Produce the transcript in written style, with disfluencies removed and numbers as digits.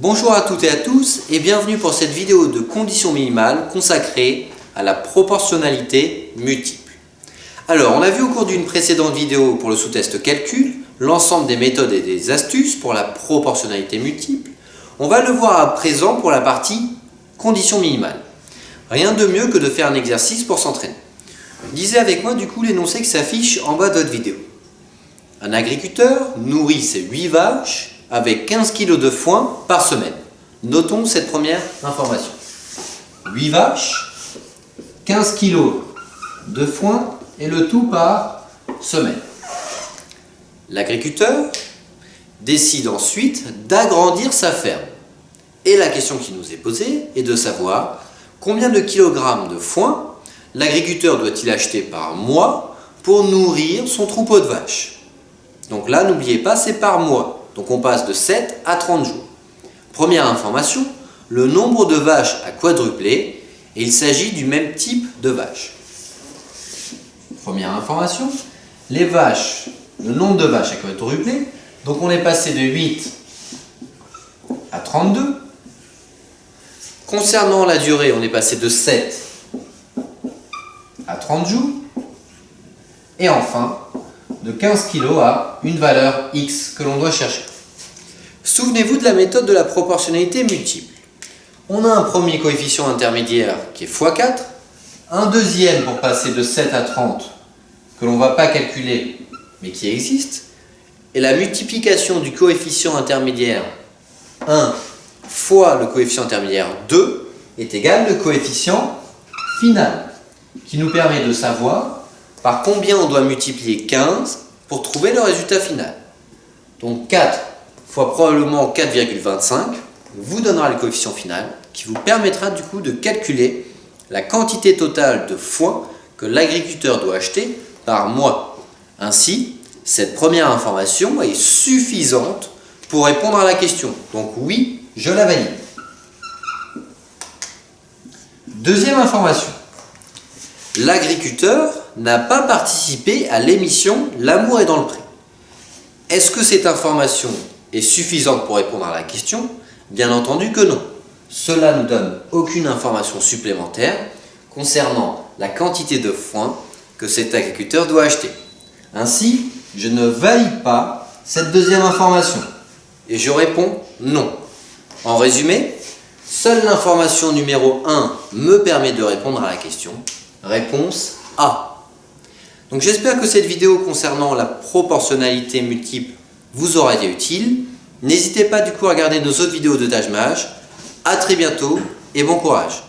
Bonjour à toutes et à tous et bienvenue pour cette vidéo de conditions minimales consacrée à la proportionnalité multiple. Alors, on a vu au cours d'une précédente vidéo pour le sous-test calcul l'ensemble des méthodes et des astuces pour la proportionnalité multiple. On va le voir à présent pour la partie conditions minimales. Rien de mieux que de faire un exercice pour s'entraîner. Lisez avec moi du coup l'énoncé qui s'affiche en bas de votre vidéo. Un agriculteur nourrit ses 8 vaches avec 15 kg de foin par semaine. Notons cette première information. 8 vaches, 15 kg de foin et le tout par semaine. L'agriculteur décide ensuite d'agrandir sa ferme. Et la question qui nous est posée est de savoir combien de kilogrammes de foin l'agriculteur doit-il acheter par mois pour nourrir son troupeau de vaches. Donc là, n'oubliez pas, c'est par mois. Donc on passe de 7 à 30 jours. Première information, le nombre de vaches a quadruplé et il s'agit du même type de vaches. Première information, les vaches, le nombre de vaches a quadruplé. Donc on est passé de 8 à 32. Concernant la durée, on est passé de 7 à 30 jours. Et enfin, de 15 kg à une valeur X que l'on doit chercher. Souvenez-vous de la méthode de la proportionnalité multiple. On a un premier coefficient intermédiaire qui est x4, un deuxième pour passer de 7 à 30 que l'on ne va pas calculer mais qui existe, et la multiplication du coefficient intermédiaire 1 fois le coefficient intermédiaire 2 est égal au coefficient final, qui nous permet de savoir par combien on doit multiplier 15 pour trouver le résultat final. Donc 4 fois probablement 4,25 vous donnera le coefficient final qui vous permettra du coup de calculer la quantité totale de foin que l'agriculteur doit acheter par mois. Ainsi, cette première information est suffisante pour répondre à la question. Donc oui, je la valide. Deuxième information. L'agriculteur n'a pas participé à l'émission L'amour est dans le pré. Est-ce que cette information est suffisante pour répondre à la question? Bien entendu que non. Cela ne donne aucune information supplémentaire concernant la quantité de foin que cet agriculteur doit acheter. Ainsi, je ne valide pas cette deuxième information. Et je réponds non. En résumé, seule l'information numéro 1 me permet de répondre à la question. Réponse A. Donc j'espère que cette vidéo concernant la proportionnalité multiple vous aura été utile. N'hésitez pas du coup à regarder nos autres vidéos de tâches mages. A très bientôt et bon courage.